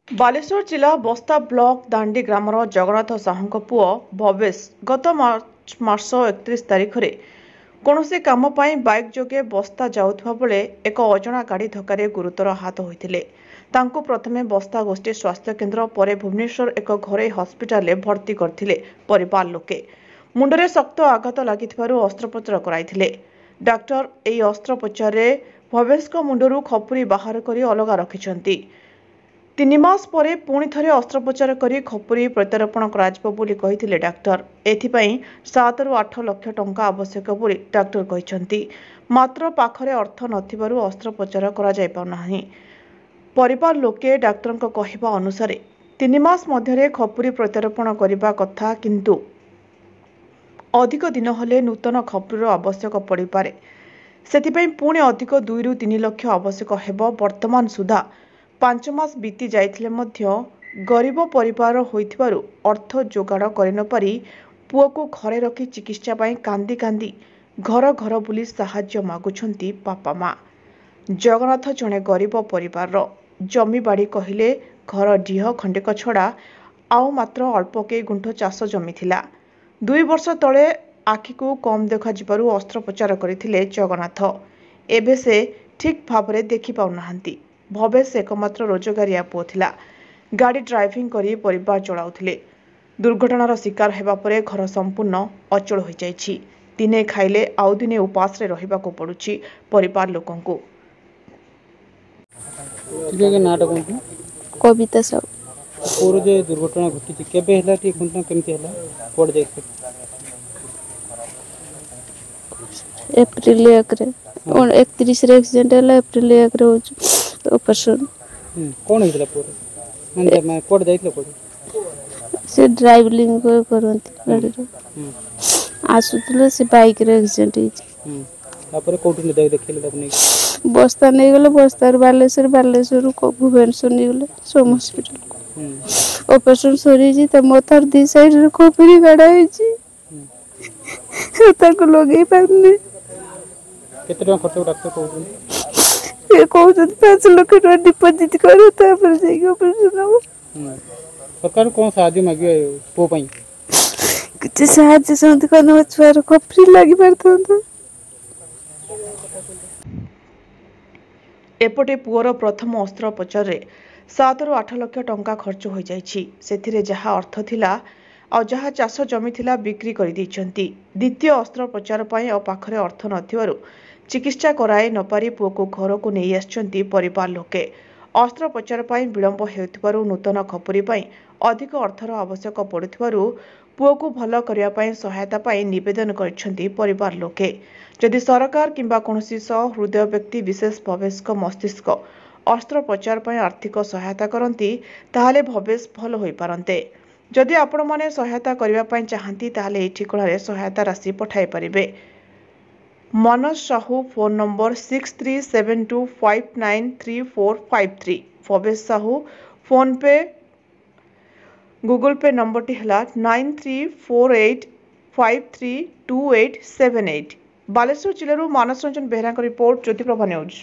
ବାଲେଶ୍ୱର ଜିଲ୍ଲା ବସ୍ତା ବ୍ଲକ ଦାଣ୍ଡି ଗ୍ରାମର ଜଗନ୍ନାଥ ସାହୁଙ୍କ ପୁଅ ଭବେଶ ଗତ ମାର୍ଚ୍ଚ ମାସ 31 ତାରିଖରେ କୌଣସି କାମ ପାଇଁ ବାଇକ୍ ଯୋଗେ ବସ୍ତା ଯାଉଥିବା ବେଳେ ଏକ ଅଜଣା ଗାଡ଼ି ଧକ୍କାରେ ଗୁରୁତର ଆହତ ହୋଇଥିଲେ। ତାଙ୍କୁ ପ୍ରଥମେ ବସ୍ତା ଗୋଷ୍ଠୀ ସ୍ୱାସ୍ଥ୍ୟ କେନ୍ଦ୍ର ପରେ ଭୁବନେଶ୍ୱର ଏକ ଘରୋଇ ହସ୍ପିଟାଲରେ ଭର୍ତ୍ତି କରିଥିଲେ ପରିବାର ଲୋକେ। ମୁଣ୍ଡରେ ଶକ୍ତ ଆଘାତ ଲାଗିଥିବାରୁ ଅସ୍ତ୍ରୋପଚାର କରାଇଥିଲେ। ଡାକ୍ତର ଏହି ଅସ୍ତ୍ରୋପଚାରରେ ଭବେଶଙ୍କ ମୁଣ୍ଡରୁ ଖପୁରି ବାହାର କରି ଅଲଗା ରଖିଛନ୍ତି। 3 ମାସ ପରେ ପୁଣି ଥରେ ଅସ୍ତ୍ରୋପଚାର କରି ଖପୁରି ପ୍ରତ୍ୟାରୋପଣ କରାଯିବ ବୋଲି କହିଥିଲେ ଡାକ୍ତର। ଏଥିପାଇଁ 7ରୁ 8 ଲକ୍ଷ ଟଙ୍କା ଆବଶ୍ୟକ ବୋଲି ଡାକ୍ତର କହିଛନ୍ତି। ମାତ୍ର ପାଖରେ ଅର୍ଥ ନଥିବାରୁ ଅସ୍ତ୍ରୋପଚାର କରାଯାଇପାରୁନାହିଁ। ପରିବାର ଲୋକେ ଡାକ୍ତରଙ୍କ କହିବା ଅନୁସାରେ 3 ମାସ ମଧ୍ୟରେ ଖପୁରି ପ୍ରତ୍ୟାରୋପଣ କରିବା କଥା, କିନ୍ତୁ ଅଧିକ ଦିନ ହେଲେ ନୂତନ ଖପୁରିର ଆବଶ୍ୟକ ପଡ଼ିପାରେ। ସେଥିପାଇଁ ପୁଣି ଅଧିକ 2ରୁ 3 ଲକ୍ଷ ଆବଶ୍ୟକ ହେବ। ବର୍ତ୍ତମାନ ସୁଦ୍ଧା 5 ମାସ ବିତି ଯାଇଥିଲେ ମଧ୍ୟ ଗରିବ ପରିବାର ହୋଇଥିବାରୁ ଅର୍ଥ ଯୋଗାଡ଼ କରିନପାରି ପୁଅକୁ ଘରେ ରଖି ଚିକିତ୍ସା ପାଇଁ କାନ୍ଦି କାନ୍ଦି ଘର ଘର ବୁଲି ସାହାଯ୍ୟ ମାଗୁଛନ୍ତି ବାପା ମା। ଜଗନ୍ନାଥ ଜଣେ ଗରିବ ପରିବାରର। ଜମିବାଡ଼ି କହିଲେ ଘର ଡିହ ଖଣ୍ଡିକ ଛଡ଼ା ଆଉ ମାତ୍ର ଅଳ୍ପ କେଇ ଗୁଣ୍ଠ ଚାଷ ଜମି ଥିଲା। 2 ବର୍ଷ ତଳେ ଆଖିକୁ କମ୍ ଦେଖାଯିବାରୁ ଅସ୍ତ୍ରୋପଚାର କରିଥିଲେ ଜଗନ୍ନାଥ। ଏବେ ସେ ଠିକ୍ ଭାବରେ ଦେଖିପାରୁନାହାନ୍ତି। ଭବେଶ ଏକମାତ୍ର ରୋଜଗାରିଆ ପୁଅ ଥିଲା। ଗାଡ଼ି ଡ୍ରାଇଭିଂ କରି ପରିବାର ଚଳାଉଥିଲେ। ଦୁର୍ଘଟଣାର ଶିକାର ହେବା ପରେ ଘର ସମ୍ପୂର୍ଣ୍ଣ ଅଚଳ ହୋଇଯାଇଛି। ଦିନେ ଖାଇଲେ ଆଉ ଦିନେ ଉପାସରେ ରହିବାକୁ ପଡ଼ୁଛି ପରିବାର ଲୋକଙ୍କୁ। କବିତା ସାହୁ। ପୁଅର ଯେ ଦୁର୍ଘଟଣା ଘଟିଛି କେବେ ହେଲା, ଟିକେ କୁହନ୍ତୁ କେମିତି ହେଲା, କୁଆଡ଼େ ଯାଇଥିଲେ? ଏପ୍ରିଲ 1ରେ 31ରେ ଆକ୍ସିଡେଣ୍ଟ ହେଲା। ଏପ୍ରିଲ 1ରେ ହେଉଛି ଅପରେସନ୍। କ'ଣ ହେଇଥିଲା ପୁଅର? ମାନେ କୁଆଡ଼େ ଯାଇଥିଲେ, କୁଆଡ଼େ? ସେ ଡ୍ରାଇଭିଂ କରନ୍ତି ଗାଡ଼ିର। ଆସୁଥିଲେ, ସେ ବାଇକ୍ରେ ଆକ୍ସିଡେଣ୍ଟ ହେଇଛି। ତାପରେ କୋଉଠି ଦେଖେଇଲେ ତାକୁ ନେଇକି? ବସ୍ତା ନେଇଗଲେ। ବସ୍ତାରୁ ବାଲେଶ୍ୱରରୁ ଭୁବନେଶ୍ୱର ନେଇଗଲେ ସୋମ ହସ୍ପିଟାଲକୁ। ଅପରେସନ୍ ସରିଯାଇଛି। ତା ମଥାର 2 ସାଇଡ୍ରେ ଖପୁରି ଗାଡ଼ା ହେଇଛି। ତାକୁ ଲଗେଇ ପାରୁନି। କେତେ ଟଙ୍କା ଖର୍ଚ୍ଚ ଡାକ୍ତର କହୁଛନ୍ତି? ସେ କହୁଛନ୍ତି 5 ଲକ୍ଷ ଟଙ୍କା ଡିପୋଜିଟ୍ କର, ତାପରେ ଯାଇକି ଅପରେସନ୍ ହବ। ସରକାର କ'ଣ ସାହାଯ୍ୟ ମାଗିବେ ପୁଅ ପାଇଁ? କିଛି ସାହାଯ୍ୟ ସେମିତି କଲେ ମୋ ଛୁଆର ଖପୁରି ଲାଗିପାରିଥାନ୍ତା। ଏପଟେ ପୁଅର ପ୍ରଥମ ଅସ୍ତ୍ରୋପଚାରରେ 7ରୁ 8 ଲକ୍ଷ ଟଙ୍କା ଖର୍ଚ୍ଚ ହୋଇଯାଇଛି। ସେଥିରେ ଯାହା ଅର୍ଥ ଥିଲା ଆଉ ଯାହା ଚାଷ ଜମି ଥିଲା ବିକ୍ରି କରିଦେଇଛନ୍ତି। ଦ୍ୱିତୀୟ ଅସ୍ତ୍ରୋପଚାର ପାଇଁ ଆଉ ପାଖରେ ଅର୍ଥ ନଥିବାରୁ ଚିକିତ୍ସା କରାଇ ନପାରି ପୁଅକୁ ଘରକୁ ନେଇ ଆସିଛନ୍ତି ପରିବାର ଲୋକେ। ଅସ୍ତ୍ରୋପଚାର ପାଇଁ ବିଳମ୍ବ ହେଉଥିବାରୁ ନୂତନ ଖପୁରି ପାଇଁ ଅଧିକ ଅର୍ଥର ଆବଶ୍ୟକ ପଡ଼ୁଥିବାରୁ ପୁଅକୁ ଭଲ କରିବା ପାଇଁ ସହାୟତା ପାଇଁ ନିବେଦନ କରିଛନ୍ତି ପରିବାର ଲୋକେ। ଯଦି ସରକାର କିମ୍ବା କୌଣସି ସହୃଦୟ ବ୍ୟକ୍ତି ବିଶେଷ ଭବେଶଙ୍କ ମସ୍ତିଷ୍କ ଅସ୍ତ୍ରୋପଚାର ପାଇଁ ଆର୍ଥିକ ସହାୟତା କରନ୍ତି, ତାହେଲେ ଭବେଶ ଭଲ ହୋଇପାରନ୍ତେ। ଯଦି ଆପଣମାନେ ସହାୟତା କରିବା ପାଇଁ ଚାହାନ୍ତି, ତାହେଲେ ଏହି ଠିକଣାରେ ସହାୟତା ରାଶି ପଠାଇ ପାରିବେ। Manoj Sahu, phone number 6372593453। Bhabesh Sahu, phone pay Google pay ନମ୍ବରଟି ହେଲା 9348532878। ବାଲେଶ୍ୱର ଜିଲ୍ଲାରୁ ମାନସ ରଞ୍ଜନ ବେହେରାଙ୍କ ରିପୋର୍ଟ, ଜ୍ୟୋତିପ୍ରଭା ନ୍ୟୁଜ୍।